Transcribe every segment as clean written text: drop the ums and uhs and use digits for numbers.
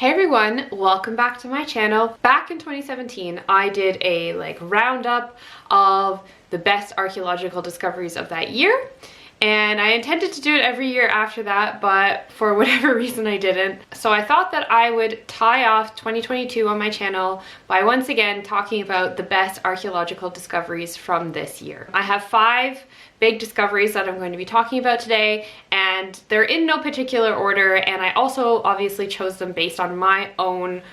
Hey everyone, welcome back to my channel. Back in 2017, I did a roundup of the best archaeological discoveries of that year. And I intended to do it every year after that, but for whatever reason I didn't. So I thought that I would tie off 2022 on my channel by once again talking about the best archaeological discoveries from this year. I have 5 big discoveries that I'm going to be talking about today, and they're in no particular order, and I also obviously chose them based on my own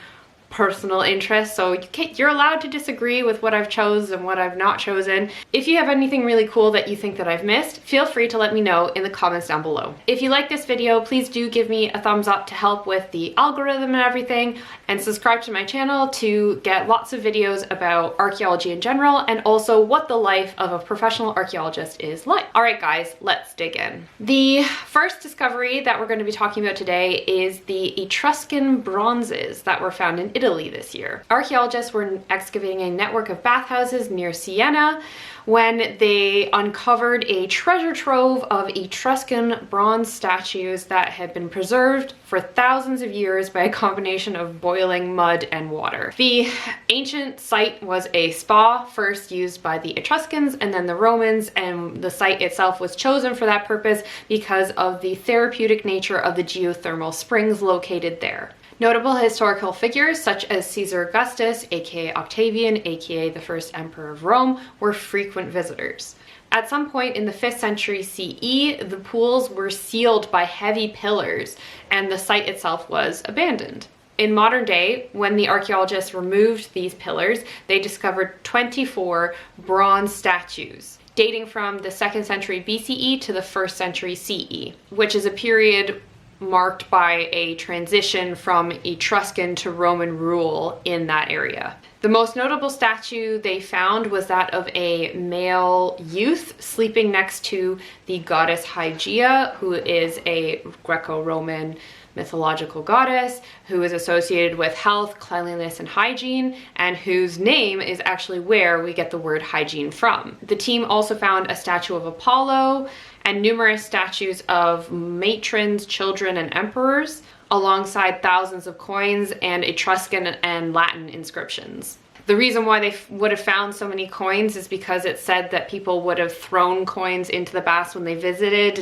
personal interest, so you're allowed to disagree with what I've chosen and what I've not chosen. If you have anything really cool that you think that I've missed, feel free to let me know in the comments down below. If you like this video, please do give me a thumbs up to help with the algorithm and everything, and subscribe to my channel to get lots of videos about archaeology in general and also what the life of a professional archaeologist is like. Alright guys, let's dig in. The first discovery that we're going to be talking about today is the Etruscan bronzes that were found in Italy this year. Archaeologists were excavating a network of bathhouses near Siena when they uncovered a treasure trove of Etruscan bronze statues that had been preserved for thousands of years by a combination of boiling mud and water. The ancient site was a spa, first used by the Etruscans and then the Romans, and the site itself was chosen for that purpose because of the therapeutic nature of the geothermal springs located there. Notable historical figures such as Caesar Augustus, aka Octavian, aka the first emperor of Rome, were frequent visitors. At some point in the 5th century CE, the pools were sealed by heavy pillars and the site itself was abandoned. In modern day, when the archaeologists removed these pillars, they discovered 24 bronze statues dating from the 2nd century BCE to the 1st century CE, which is a period marked by a transition from Etruscan to Roman rule in that area. The most notable statue they found was that of a male youth sleeping next to the goddess Hygeia, who is a Greco-Roman mythological goddess who is associated with health, cleanliness, and hygiene, and whose name is actually where we get the word hygiene from. The team also found a statue of Apollo and numerous statues of matrons, children, and emperors, alongside thousands of coins and Etruscan and Latin inscriptions. The reason why they would have found so many coins is because it said that people would have thrown coins into the baths when they visited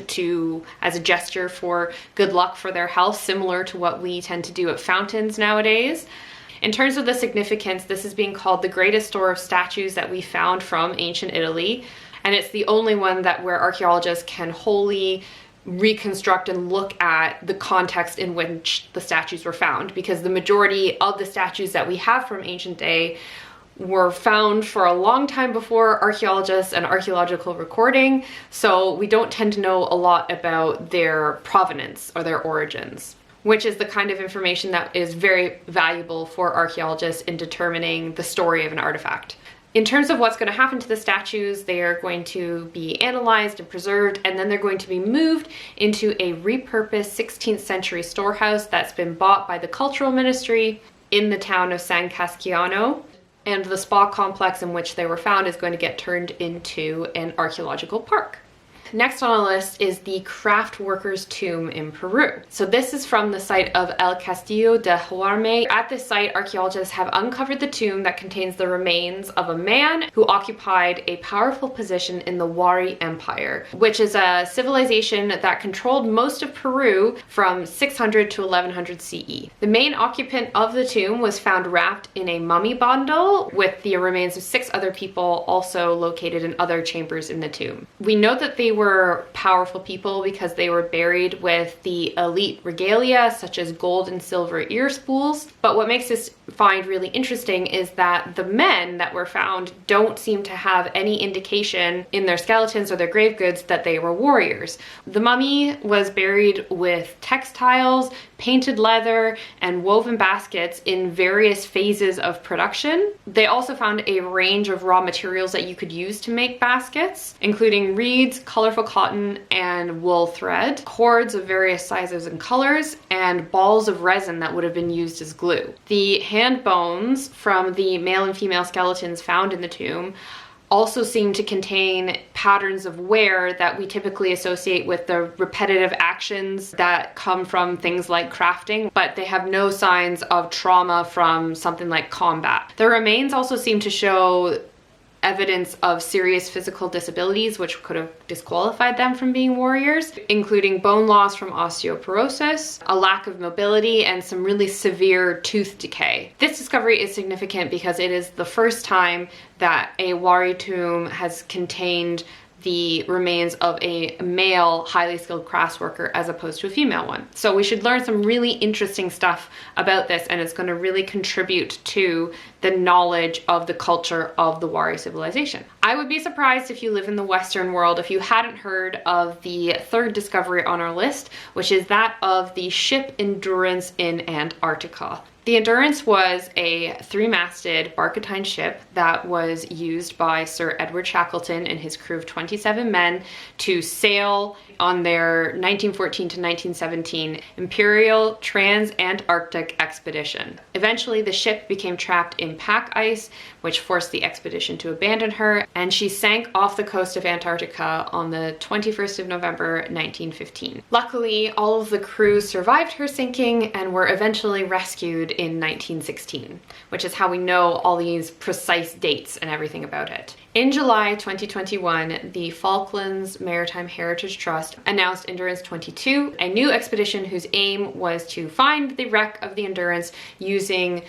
as a gesture for good luck for their health, similar to what we tend to do at fountains nowadays. In terms of the significance, this is being called the greatest store of statues that we found from ancient Italy, and it's the only one where archaeologists can wholly reconstruct and look at the context in which the statues were found, because the majority of the statues that we have from ancient day were found for a long time before archaeologists and archaeological recording, so we don't tend to know a lot about their provenance or their origins, which is the kind of information that is very valuable for archaeologists in determining the story of an artifact. In terms of what's going to happen to the statues, they are going to be analyzed and preserved, and then they're going to be moved into a repurposed 16th century storehouse that's been bought by the Cultural Ministry in the town of San Casciano, and the spa complex in which they were found is going to get turned into an archaeological park. Next on our list is the craft worker's tomb in Peru. So this is from the site of El Castillo de Huarme. At this site, archaeologists have uncovered the tomb that contains the remains of a man who occupied a powerful position in the Wari Empire, which is a civilization that controlled most of Peru from 600 to 1100 CE. The main occupant of the tomb was found wrapped in a mummy bundle with the remains of 6 other people also located in other chambers in the tomb. We know that they were powerful people because they were buried with the elite regalia such as gold and silver ear spools, but what makes this find really interesting is that the men that were found don't seem to have any indication in their skeletons or their grave goods that they were warriors. The mummy was buried with textiles, painted leather, and woven baskets in various phases of production. They also found a range of raw materials that you could use to make baskets, including reeds, colorful cotton, and wool thread, cords of various sizes and colors, and balls of resin that would have been used as glue. The hand bones from the male and female skeletons found in the tomb also seem to contain patterns of wear that we typically associate with the repetitive actions that come from things like crafting, but they have no signs of trauma from something like combat. The remains also seem to show evidence of serious physical disabilities, which could have disqualified them from being warriors, including bone loss from osteoporosis, a lack of mobility, and some really severe tooth decay. This discovery is significant because it is the first time that a Wari tomb has contained the remains of a male highly skilled crafts worker as opposed to a female one. So we should learn some really interesting stuff about this, and it's going to really contribute to the knowledge of the culture of the Wari civilization. I would be surprised if you live in the Western world if you hadn't heard of the third discovery on our list, which is that of the ship Endurance in Antarctica. The Endurance was a 3-masted barkentine ship that was used by Sir Edward Shackleton and his crew of 27 men to sail on their 1914 to 1917 Imperial Trans-Antarctic expedition. Eventually, the ship became trapped in pack ice, which forced the expedition to abandon her, and she sank off the coast of Antarctica on the 21st of November 1915. Luckily, all of the crew survived her sinking and were eventually rescued in 1916, which is how we know all these precise dates and everything about it. In July 2021, the Falklands Maritime Heritage Trust announced Endurance 22, a new expedition whose aim was to find the wreck of the Endurance using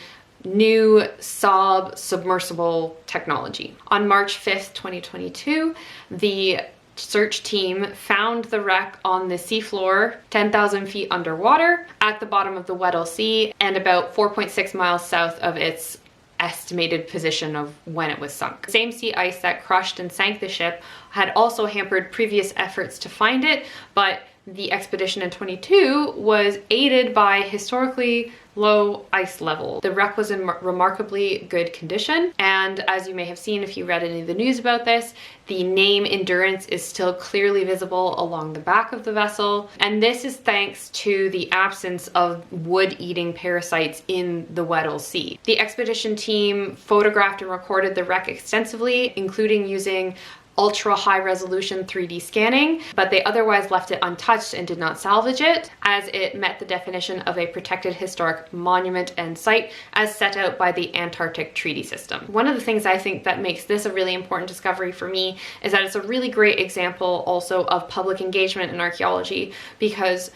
new submersible technology. On March 5th, 2022, the search team found the wreck on the seafloor 10,000 feet underwater at the bottom of the Weddell Sea and about 4.6 miles south of its estimated position of when it was sunk. The same sea ice that crushed and sank the ship had also hampered previous efforts to find it, but the expedition in 22 was aided by historically low ice level. The wreck was in remarkably good condition, and as you may have seen if you read any of the news about this, the name Endurance is still clearly visible along the back of the vessel, and this is thanks to the absence of wood-eating parasites in the Weddell Sea. The expedition team photographed and recorded the wreck extensively, including using ultra high resolution 3D scanning, but they otherwise left it untouched and did not salvage it, as it met the definition of a protected historic monument and site as set out by the Antarctic Treaty System. One of the things I think that makes this a really important discovery for me is that it's a really great example also of public engagement in archaeology, because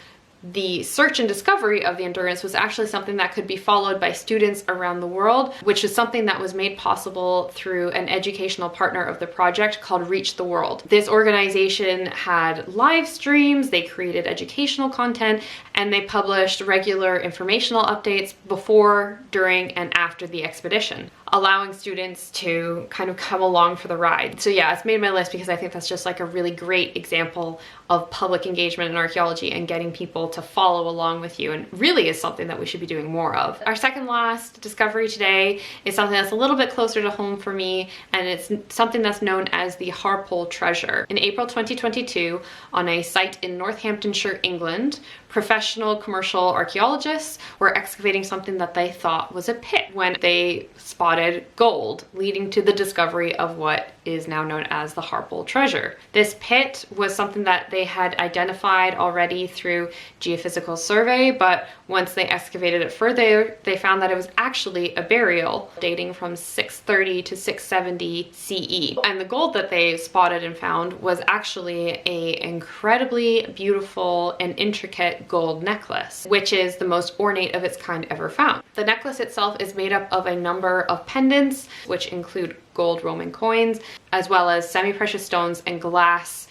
the search and discovery of the Endurance was actually something that could be followed by students around the world, which is something that was made possible through an educational partner of the project called Reach the World. This organization had live streams, they created educational content, and they published regular informational updates before, during, and after the expedition, allowing students to kind of come along for the ride. So yeah, it's made my list because I think that's just like a really great example of public engagement in archaeology and getting people to follow along with you, and really is something that we should be doing more of. Our second last discovery today is something that's a little bit closer to home for me, and it's something that's known as the Harpole treasure. In April 2022, on a site in Northamptonshire, England, professional commercial archaeologists were excavating something that they thought was a pit when they spotted gold, leading to the discovery of what is now known as the Harpole treasure. This pit was something that they had identified already through geophysical survey, but once they excavated it further, they found that it was actually a burial dating from 630 to 670 CE. And the gold that they spotted and found was actually an incredibly beautiful and intricate gold necklace, which is the most ornate of its kind ever found. The necklace itself is made up of a number of pendants, which include gold Roman coins, as well as semi-precious stones and glass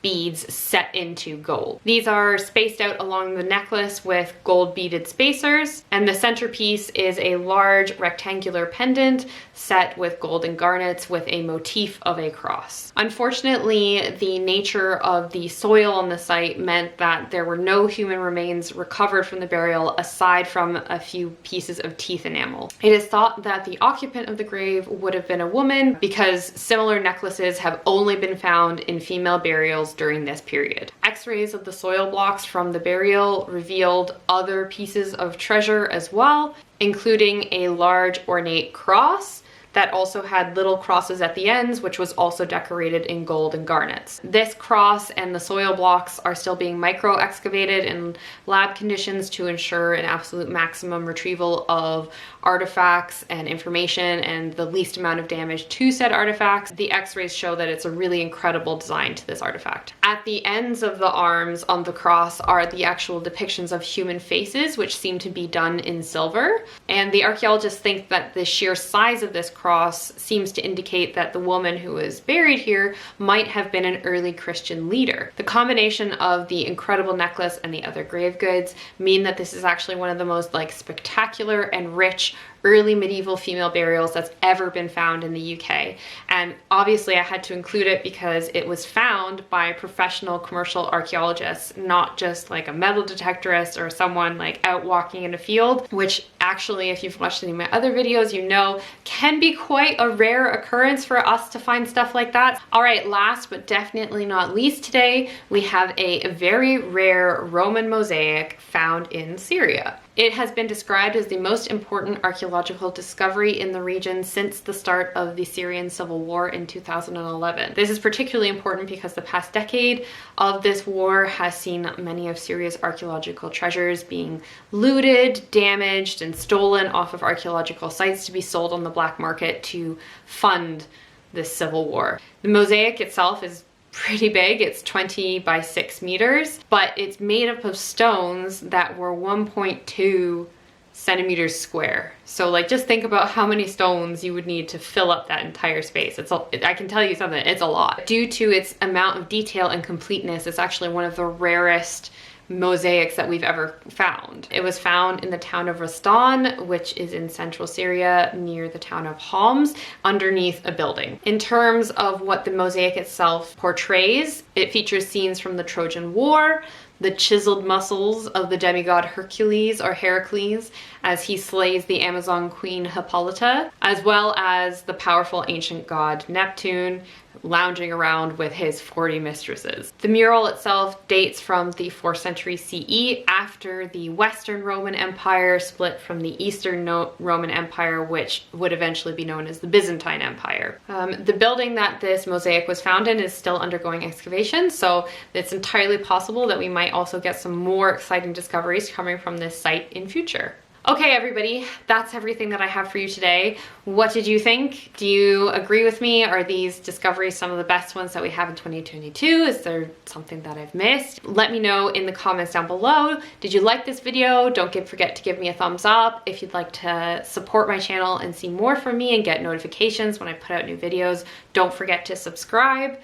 beads set into gold. These are spaced out along the necklace with gold beaded spacers, and the centerpiece is a large rectangular pendant set with golden garnets with a motif of a cross. Unfortunately, the nature of the soil on the site meant that there were no human remains recovered from the burial aside from a few pieces of teeth enamel. It is thought that the occupant of the grave would have been a woman, because similar necklaces have only been found in female burials during this period. X-rays of the soil blocks from the burial revealed other pieces of treasure as well, including a large ornate cross that also had little crosses at the ends, which was also decorated in gold and garnets. This cross and the soil blocks are still being micro-excavated in lab conditions to ensure an absolute maximum retrieval of artifacts and information and the least amount of damage to said artifacts. The x-rays show that it's a really incredible design to this artifact. At the ends of the arms on the cross are the actual depictions of human faces, which seem to be done in silver. And the archaeologists think that the sheer size of this cross seems to indicate that the woman who was buried here might have been an early Christian leader. The combination of the incredible necklace and the other grave goods mean that this is actually one of the most spectacular and rich early medieval female burials that's ever been found in the UK. And obviously I had to include it because it was found by professional commercial archaeologists, not just a metal detectorist or someone out walking in a field, which actually, if you've watched any of my other videos, you know can be quite a rare occurrence for us to find stuff like that. All right, last but definitely not least today, we have a very rare Roman mosaic found in Syria. It has been described as the most important archaeological discovery in the region since the start of the Syrian civil war in 2011. This is particularly important because the past decade of this war has seen many of Syria's archaeological treasures being looted, damaged, and stolen off of archaeological sites to be sold on the black market to fund this civil war. The mosaic itself is pretty big. It's 20 by 6 meters, but it's made up of stones that were 1.2 centimeters square. So just think about how many stones you would need to fill up that entire space. I can tell you something, it's a lot. Due to its amount of detail and completeness, it's actually one of the rarest mosaics that we've ever found. It was found in the town of Rastan, which is in central Syria near the town of Homs, underneath a building. In terms of what the mosaic itself portrays, it features scenes from the Trojan War, the chiseled muscles of the demigod Hercules or Heracles as he slays the Amazon queen Hippolyta, as well as the powerful ancient god Neptune lounging around with his 40 mistresses. The mural itself dates from the 4th century CE, after the Western Roman Empire split from the Eastern Roman Empire, which would eventually be known as the Byzantine Empire. The building that this mosaic was found in is still undergoing excavation, so it's entirely possible that we might also get some more exciting discoveries coming from this site in future. Okay, everybody, that's everything that I have for you today. What did you think? Do you agree with me? Are these discoveries some of the best ones that we have in 2022? Is there something that I've missed? Let me know in the comments down below. Did you like this video? Don't forget to give me a thumbs up. If you'd like to support my channel and see more from me and get notifications when I put out new videos, don't forget to subscribe.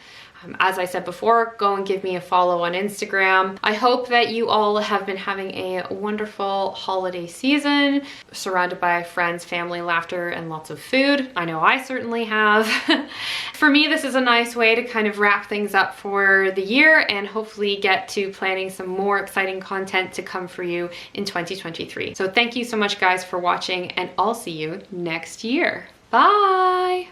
As I said before, go and give me a follow on Instagram. I hope that you all have been having a wonderful holiday season, surrounded by friends, family, laughter, and lots of food. I know I certainly have. For me, this is a nice way to kind of wrap things up for the year and hopefully get to planning some more exciting content to come for you in 2023. So thank you so much, guys, for watching, and I'll see you next year. Bye!